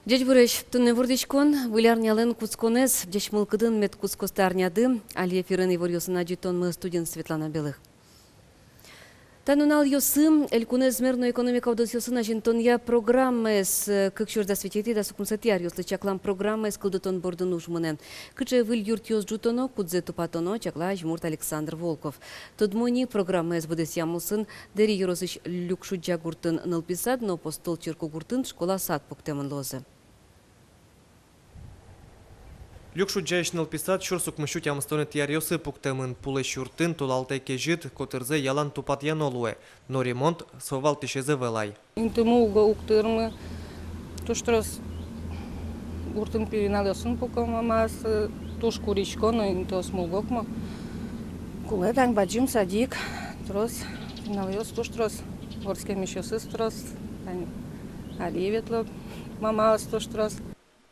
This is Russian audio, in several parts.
Дядь Бурыч, тунне вурдичкон, вылярнялен кусконез, дядь мылкыдын мет кускостарняды, али эфирын иворьосына джитон мы студент Светлана Белых. Танунал йосым, элькунез мирно экономика удосьосына жинтонья программы с кыкшурда светети да сукмсатиар йослы чаклам программы с кылдытон бордын ужмыны. Кыче выль юрт йос джутоно, кудзе тупатоно, чакла жмурт Александр Волков. Тодмони программы с будес ямусын, дери юросыч люкшуджа гуртын нылписад, но постол чирку гуртын школа сад пуктемын лозы. Люкшу джайшныл писат шурсук мышу тямыстоны тиарьосы пуктемын пулы шуртын тулалтай кежит котырзе ялан тупат янолуэ, но ремонт совал тишезе велай. Интыму уга уктырмы, туштрос гуртын переналёсын пукамамас, туш куричконы интос мулгокма. Кулетан баджим садик, трос переналёс туштрос, горские мещосы строс, оливетло мамас туштрос.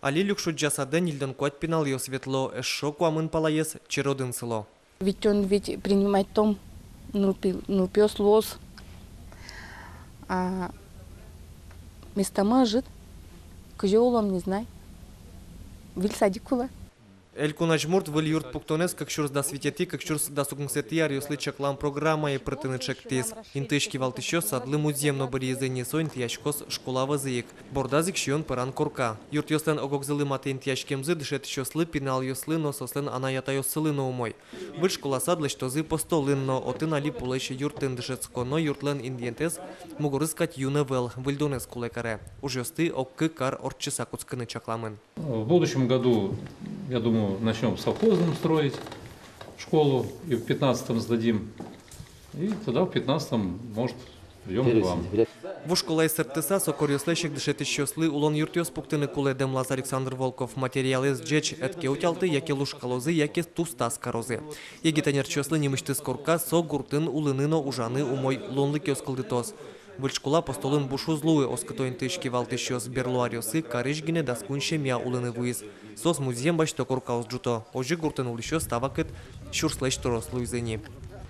Али люкшу джасаден илден куать пинал йо светло, эшо куамын палаес черодын село. Ведь он принимает том, нупёс лоз, а место мажит, кжеолом не знай, виль садикула. Элькуна жмурт выль юрт пуктонес, как шурс да светети, как шурс да сукмсетиар йосли чаклам программа и протынычек тез. Интышки валтыщо садлы музеем но бариезене сойн тяжкос школа вазыек. Бордазик шион паран корка. Юрт йослен огокзылы матен тяжкемзы дышет щослы пинал йослы но сослен анаята йослы но умой. Выль школа садлы штозы постолын но отын али пулайши юртын дышецко но юртлен индиентез мугорыскать юневел выльдонес кулекаре. Уж йосты оккы кар орчыса куцкыны чакламын. В будущем году, я думаю, начнем совхозным строить школу и в 15-м сдадим. И тогда в 15-м, может, придем к вам. В школе СРТСА сокорьослещик дышети щосли улон юртиос пуктыны куледем Лаз Александр Волков материалы с джеч этке утялты, яке лушкалозы, яке тустас карозы. Егитанер чосли немышты скорка со гуртын улыныно ужаны умой лонлы кёскалдытос. В школа постолын бушу злуы оскотоин тышки валтыщос берлуариосы карышгине даскунше мя улыны вуиз. Сос музеем баш токоркаус джуто. Ожи гуртын улыщо ставакет щурслэш торос луизени.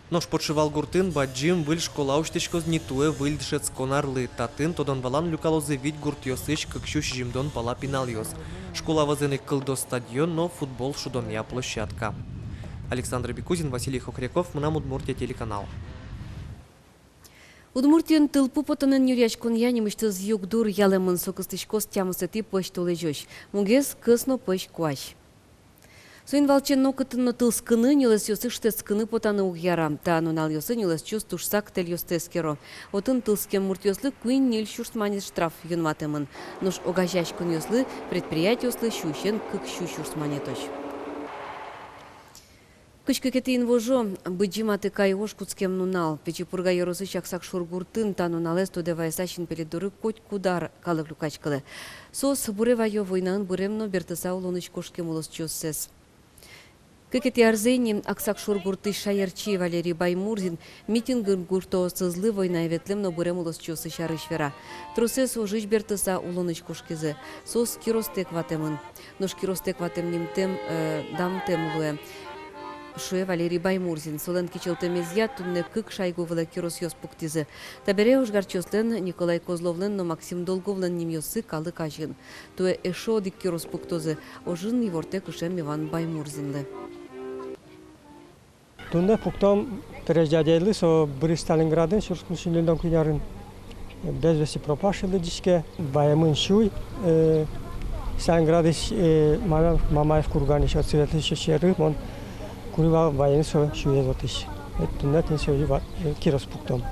Нож подшивал гуртын баджим выль школа уштышкоз нитуэ выль дышец конарлы татын тодон валан люкалозы вид гуртьосыш кыкщуш жимдон пала пинальос. Школа вазыны кылдо стадион, но футбол шудонья площадка. Александр Бекузин, Василий Хохряков, Мнам Удмуртия, телеканал. Удмуртиен тылпу потанын юрячкон янимыштыз югдур ялемын сокыстышкос тямысыти пыш толежош. Мугес кысно пыш куаш. Суин валчен нокытын тылскыны нилес йосыште скыны потаны угьяра. Та нунал йосы нилес чус тушсак тел йостескеро. Отын тылскен муртьослы куин нил шурсманит штраф юнматемын. Нуш огажачкон йослы предприятиослы щущен кык щущурсманетош. Кычкыкетин вожо, быджиматы кайош куцкем нунал. Печи пурга йоросы чаксак шургуртын та нуналес тодевайсашин пеледоры коть кудар калык люкачкалы. Сос бурева йо войнан буремно бертыса улоныч кошкем улос чоссес. Кыкети арзени аксак шургурты шаярчи Валерий Баймурзин митингын гурто сызлы война ветлемно бурем улос чоссы шарышвера. Трусес ожич бертыса улоныч кошкезе. Сос киростек ватемын. Нош киростек ватем нимтем дамтем луэ. Шуе Валерий Баймурзин, солен кичелтемезья тунне кык шайговле киросьос пуктизе. Табере ужгарчослен Николай Козловлен, но Максим Долговлен немьосы калы кажин. Туе эшо дик кирос пуктозе, ожин и ворте кушем Иван Баймурзинле. Тунне пуктам переждядели со Борис Сталинграден, шурскуншинлендон кунярын. Безвеси пропашили дичке, Баймын шуй, Сталинградеш Мамаев курганиш от светлище шеры, он курива военный со шуезотыш. Это нетен сёжи кирос пуктом.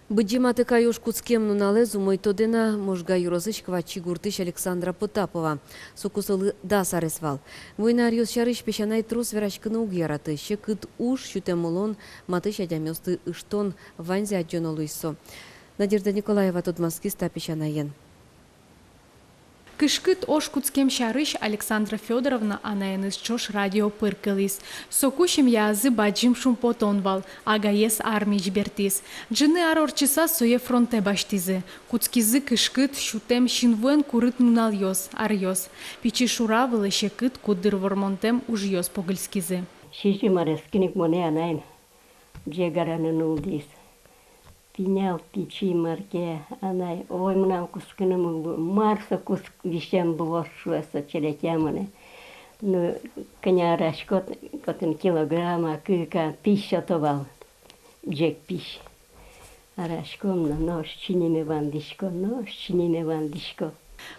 Быджиматы каюш куцкем нуналезу мой тодена можга юрозыш квачи гуртыш Александра Потапова. Сукусалы да саресвал. Войнариос шарыш пешанай трус верашкыны угьяраты. Шекыт уж шютемулон матыш адямёсты ыштон ванзе аджонолуйсо. Надежда Николаева Тодмаски ста пешанаен. Кышкыт ош куцкем шарыш Александра Федоровна анаеныз чош радио пыркылис. Сокушим язы баджим шумпотонвал, агаес армий жбертис. Джины арорчиса сое фронте баштизы. Куцкизы кышкыт шутем шинвуэн курыт нунал йос, арьос. Пичи шуравылы шекыт кудыр вормонтем уж йос погыльскизы. Шиши марескиник моне анаен. Джегараны нулдис. пинял печи марке, она ой мнам кусканому марса куск вещам было шуэса челетямане. Ну, коня рашкот, котен килограмма, кыка пища товал, джек пищ. А рашком на нож чиниме вандишко.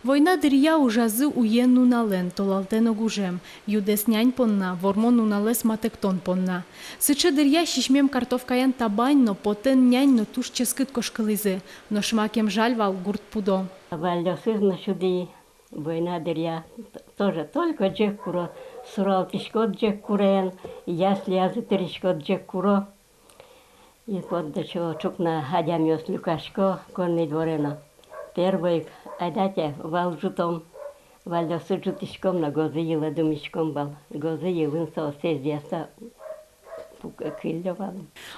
Война дырья ужазы уен нунален, толалтен огужем, юдес нянь понна, вормон нуналес матектон понна. Сыче дырья шишмем картовкаян табань, но потен нянь, но туш ческит кошкализы, но шмакем жальвал гурт пудо. Вальдосыз на чуди, война дырья, тоже только джек куро, суралтишко джек курен, ясли азытеришко джек куро. И вот до чего чукна hadjamios Люкашко, конный дворена. Первый, айдате, валжутом, вальдосы жутишком на гозы ела думишком бал. Гозы елын соосез яса кыллевал.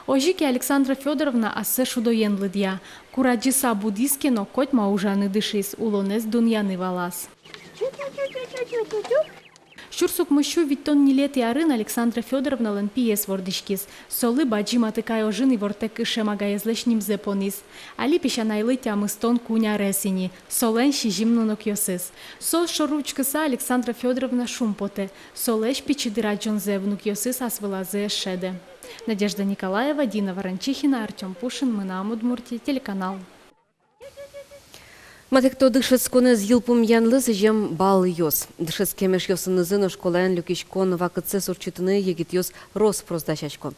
Ожики Александра Федоровна ассе шудоен лыдья. Кураджиса будискено коть маужаны дышис, улонес дуньяны валас. Щурсук мыщу виттон нилет ярын Александра Федоровна лен пиес вордишкис. Солы баджима тыкай ожын и вортек шемагаезлеш нимзе понис. Али пищанайлы тямыстон куня ресини. Солен шижимнунок йосыс. Сол шоручкыса Александра Федоровна шумпоте. Солеш пичидыраджонзе внук йосыс асвылазе шеде. Надежда Николаева, Дина Ворончихина, Артем Пушин, Мына Удмуртия, телеканал. Матекто дышецконе з йылпум янлы зежем бал йос. Дышецкемеш йосынызын школаен люкишкон вакытсе сорчытыны егит йос рос проздачачко.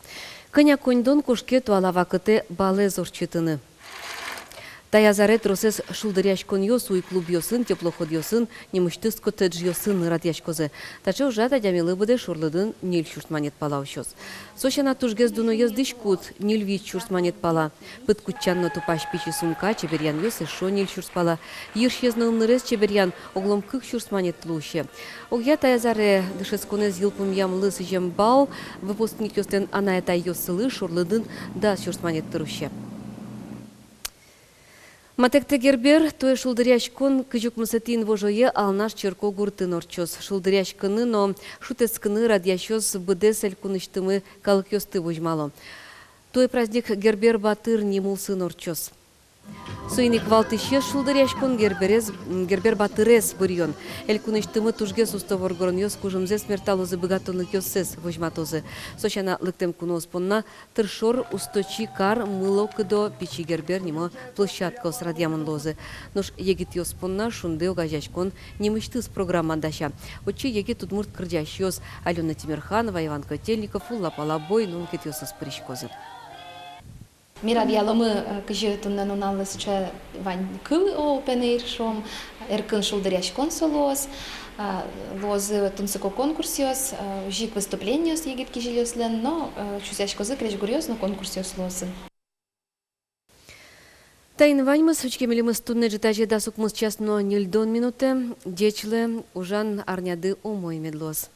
Кыня коньдон кошке туала вакыте бале зорчытыны. Таязарет росес шулдыряшкон йос уй клуб йосын, теплоход йосын, немыштыс коттедж йосын радяшкозе. Таче ужата дямилы буде шурлыдын нил шуртманет пала ущос. Сочана тужгез дуно ездыш кут, нил вич шуртманет пала. Пыт кутчанно тупаш пичи сумка, чеберян йос шо нил шуртпала. Йырш езныл нырес чеберян, оглом кык шуртманет луще. Огя таязаре дышецконе зилпум ямлы сыжем бал, выпускник йостен анаята йосылы шурлыдын да шуртманет тыруще. Матекте гербер, тое шулдыряшкон кыжук мусатин вожое алнаш черко гуртын орчос. Шулдыряшкыны, но шутецкыны радящос быдесель куныштымы калык йосты вожмало. Тое праздник гербер батыр немулсын орчос. Суйник валтыще шулдыряшкон гербер батырес бұрйон. Эль куныштымы тужге сустоворгорон йос кужымзе смерталозы богатонлык йоссес вожматозы. Сочана лыктем кунос понна тыршор усточи кар мыло кыдо пичи гербер нимо площадка с радиамон лозы. Нош егит йос понна шунде огажачкон немыштыз программандаща. Очи егит удмурт кырдящ йос Алена Тимирханова, Иван Котельников, Улла Палабой, нункет йосыз прищкозы. Мира диаломы кыжытыннан уналыс че вань кыл о пенейр шом эркын шулдыряшкон солос лозы тунсыко конкурсиос жик выступлениос егит кижелеслен, но чусяшкозы креш гурьос, но конкурсиос лозы. Тайн ваньмыз учкемелимыз тунне житаже дасукмыз часно нильдон минуте, дечле ужан арняды умой медлос.